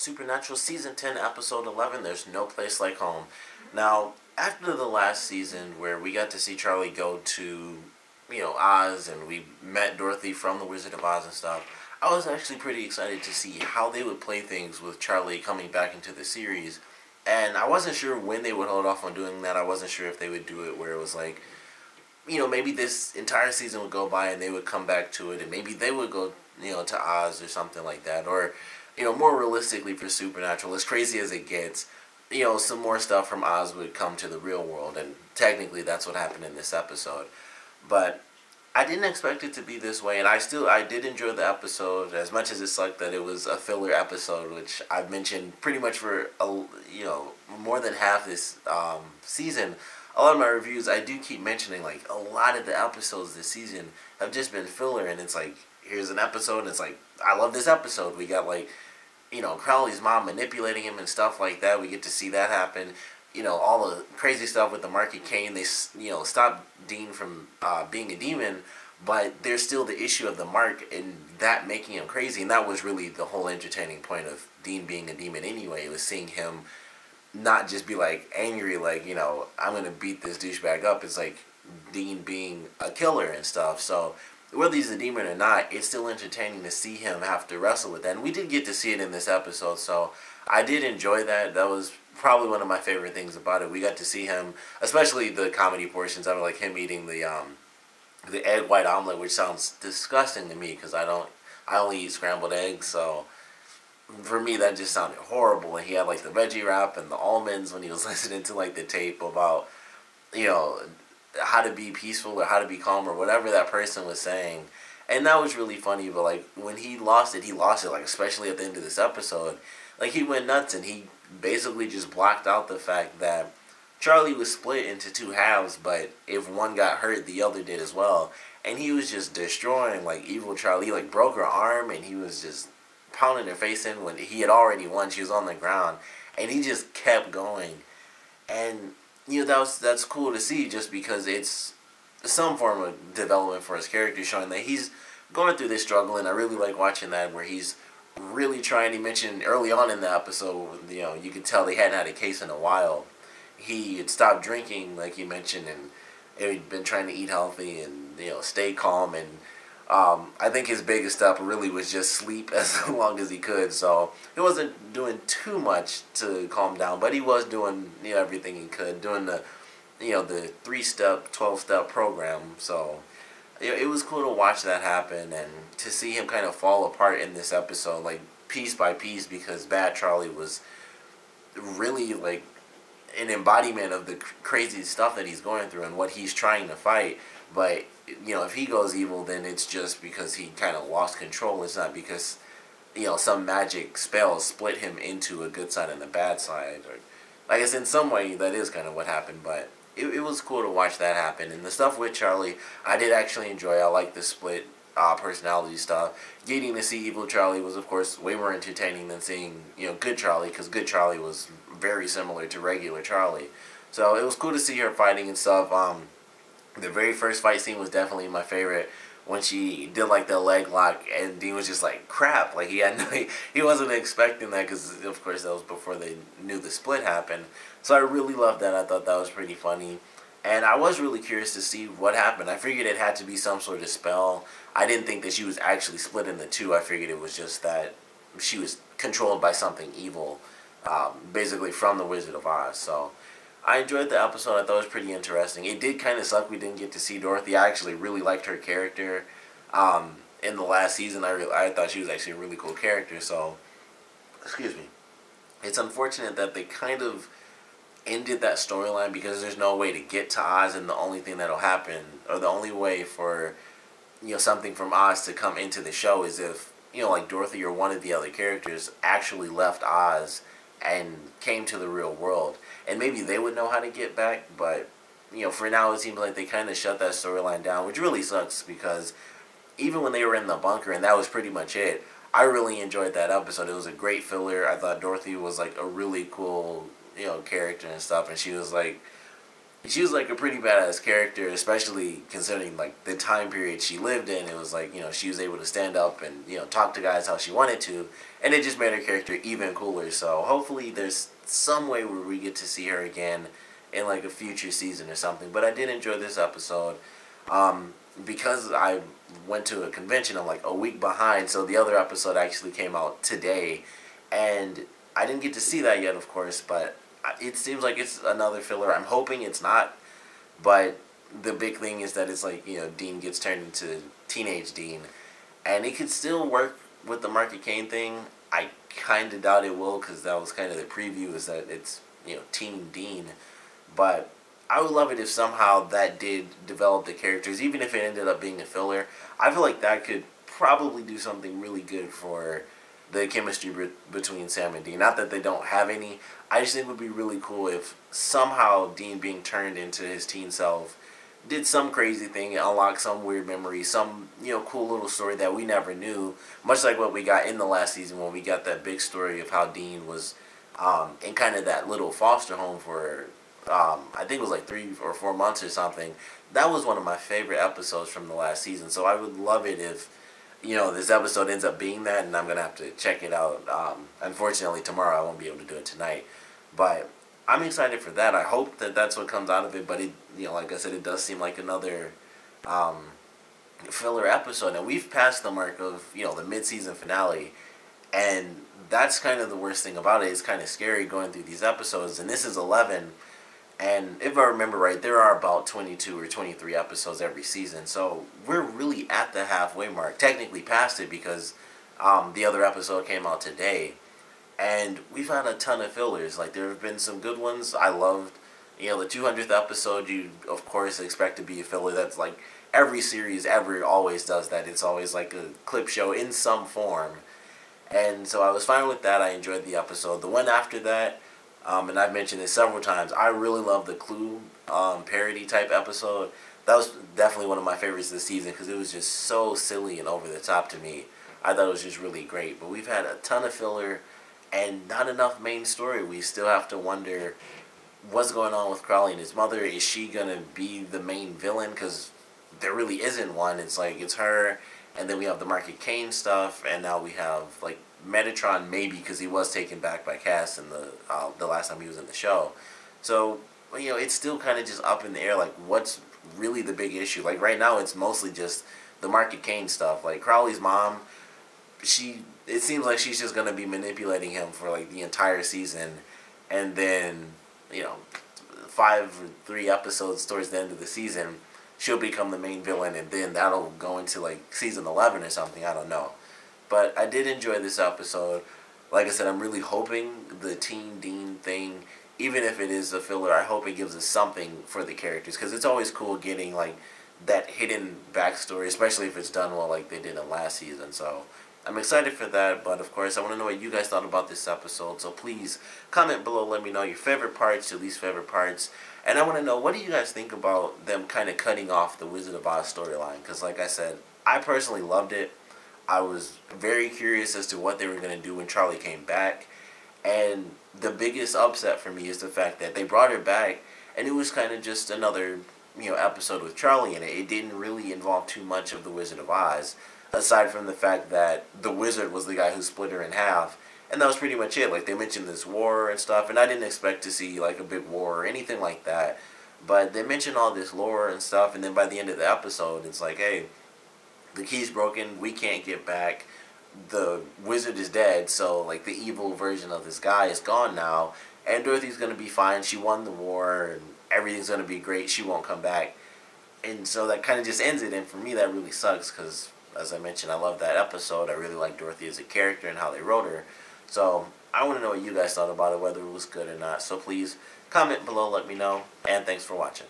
Supernatural Season 10, Episode 11, There's No Place Like Home. Now, after the last season where we got to see Charlie go to, Oz, and we met Dorothy from The Wizard of Oz and stuff, I was actually pretty excited to see how they would play things with Charlie coming back into the series. And I wasn't sure when they would hold off on doing that. I wasn't sure if they would do it where it was like, maybe this entire season would go by and they would come back to it, and maybe they would go, to Oz or something like that. Or, more realistically for Supernatural, as crazy as it gets, some more stuff from Oz would come to the real world, and technically that's what happened in this episode. But I didn't expect it to be this way, and I did enjoy the episode as much as it sucked that it was a filler episode, which I've mentioned pretty much for more than half this season. A lot of my reviews, I do keep mentioning, like, a lot of the episodes this season have just been filler, and it's like, here's an episode, and it's like, I love this episode. We got, like, Crowley's mom manipulating him and stuff like that. We get to see that happen. All the crazy stuff with the Mark of Cain. They, stopped Dean from being a demon, but there's still the issue of the Mark and that making him crazy, and that was really the whole entertaining point of Dean being a demon anyway. It was seeing him not just be, like, angry, like, I'm going to beat this douchebag up. It's like Dean being a killer and stuff. So whether he's a demon or not, it's still entertaining to see him have to wrestle with that. And we did get to see it in this episode, so I did enjoy that. That was probably one of my favorite things about it. We got to see him, especially the comedy portions of it, like him eating the egg white omelet, which sounds disgusting to me because I only eat scrambled eggs, so for me that just sounded horrible. And he had, like, the veggie wrap and the almonds when he was listening to, like, the tape about, how to be peaceful or how to be calm or whatever that person was saying. And that was really funny, but, like, when he lost it, like, especially at the end of this episode. Like, he went nuts, and he basically just blocked out the fact that Charlie was split into two halves, but if one got hurt, the other did as well. And he was just destroying, like, evil Charlie. He, like, broke her arm, and he was just pounding her face in when he had already won. She was on the ground, and he just kept going. And that's cool to see, just because it's some form of development for his character, showing that he's going through this struggle. And I really like watching that, where he's really trying. He mentioned early on in the episode, you could tell they hadn't had a case in a while. He had stopped drinking, like he mentioned, and he'd been trying to eat healthy and stay calm. And I think his biggest step really was just sleep as long as he could. So he wasn't doing too much to calm down, but he was doing everything he could, doing the the 3-step, 12-step program. So it was cool to watch that happen and to see him kind of fall apart in this episode, like, piece by piece, because Bad Charlie was really, like, an embodiment of the crazy stuff that he's going through and what he's trying to fight. But if he goes evil, then it's just because he kind of lost control. It's not because some magic spell split him into a good side and a bad side. Or, I guess in some way that is kind of what happened, but it was cool to watch that happen. And the stuff with Charlie, I did actually enjoy. I like the split personality stuff. Getting to see evil Charlie was, of course, way more entertaining than seeing good Charlie, because good Charlie was very similar to regular Charlie. So it was cool to see her fighting and stuff. The very first fight scene was definitely my favorite, when she did, like, the leg lock, and Dean was just like, crap. Like, he wasn't expecting that, because of course that was before they knew the split happened. So I really loved that. I thought that was pretty funny, and I was really curious to see what happened. I figured it had to be some sort of spell. I didn't think that she was actually split into two. I figured it was just that she was controlled by something evil, basically from the Wizard of Oz. So I enjoyed the episode. I thought it was pretty interesting. It did kind of suck we didn't get to see Dorothy. I actually really liked her character. In the last season, I thought she was actually a really cool character. So, excuse me. It's unfortunate that they kind of ended that storyline, because there's no way to get to Oz, and the only thing that'll happen, or the only way for something from Oz to come into the show, is if like Dorothy or one of the other characters actually left Oz and came to the real world, and maybe they would know how to get back. But for now, it seems like they kind of shut that storyline down, which really sucks, because even when they were in the bunker and that was pretty much it, I really enjoyed that episode. It was a great filler. I thought Dorothy was, like, a really cool character and stuff, and she was, like, she was like a pretty badass character, especially considering like the time period she lived in. It was like, she was able to stand up and, talk to guys how she wanted to, and it just made her character even cooler. So hopefully there's some way where we get to see her again in like a future season or something. But I did enjoy this episode. Because I went to a convention, I'm like a week behind, so the other episode actually came out today, and I didn't get to see that yet, of course, but it seems like it's another filler. I'm hoping it's not, but the big thing is that it's like, Dean gets turned into teenage Dean, and it could still work with the Market Kane thing. I kind of doubt it will, because that was kind of the preview, is that it's, teen Dean, but I would love it if somehow that did develop the characters, even if it ended up being a filler. I feel like that could probably do something really good for the chemistry between Sam and Dean. Not that they don't have any. I just think it would be really cool if somehow Dean being turned into his teen self did some crazy thing and unlocked some weird memory, some, cool little story that we never knew. Much like what we got in the last season when we got that big story of how Dean was in kind of that little foster home for I think it was like 3 or 4 months or something. That was one of my favorite episodes from the last season. So I would love it if, this episode ends up being that, and I'm going to have to check it out. Unfortunately, tomorrow I won't be able to do it tonight. But I'm excited for that. I hope that that's what comes out of it. But, it, like I said, it does seem like another filler episode. And we've passed the mark of, the mid-season finale. And that's kind of the worst thing about it. It's kind of scary going through these episodes. And this is 11. And if I remember right, there are about 22 or 23 episodes every season. So we're really at the halfway mark. Technically past it because the other episode came out today. And we've had a ton of fillers. Like, there have been some good ones. I loved, the 200th episode. You, of course, expect to be a filler. That's like every series ever always does that. It's always like a clip show in some form. And so I was fine with that. I enjoyed the episode. The one after that, and I've mentioned this several times, I really love the Clue parody type episode. That was definitely one of my favorites this season because it was just so silly and over the top to me. I thought it was just really great. But we've had a ton of filler and not enough main story. We still have to wonder what's going on with Crowley and his mother. Is she going to be the main villain? Because there really isn't one. It's like it's her, and then we have the Market Kane stuff, and now we have like Metatron, maybe, because he was taken back by Cass in the last time he was in the show. So, it's still kind of just up in the air, like, what's really the big issue? Like, right now, it's mostly just the Market Kane stuff. Like, Crowley's mom, it seems like she's just going to be manipulating him for, like, the entire season, and then, 5 or 3 episodes towards the end of the season, she'll become the main villain, and then that'll go into, like, season 11 or something, I don't know. But I did enjoy this episode. Like I said, I'm really hoping the Teen Dean thing, even if it is a filler, I hope it gives us something for the characters. Because it's always cool getting, like, that hidden backstory, especially if it's done well like they did in last season. So I'm excited for that. But, of course, I want to know what you guys thought about this episode. So please comment below. Let me know your favorite parts, your least favorite parts. And I want to know, what do you guys think about them kind of cutting off the Wizard of Oz storyline? Because, like I said, I personally loved it. I was very curious as to what they were going to do when Charlie came back. And the biggest upset for me is the fact that they brought her back, and it was kind of just another, episode with Charlie in it. It didn't really involve too much of the Wizard of Oz, aside from the fact that the wizard was the guy who split her in half. And that was pretty much it. Like, they mentioned this war and stuff, and I didn't expect to see, like, a big war or anything like that. But they mentioned all this lore and stuff, and then by the end of the episode, it's like, hey, the key's broken, we can't get back, the wizard is dead, so, like, the evil version of this guy is gone now, and Dorothy's going to be fine, she won the war, and everything's going to be great, she won't come back. And so that kind of just ends it, and for me that really sucks, because, as I mentioned, I love that episode, I really like Dorothy as a character and how they wrote her. So, I want to know what you guys thought about it, whether it was good or not, so please comment below, let me know, and thanks for watching.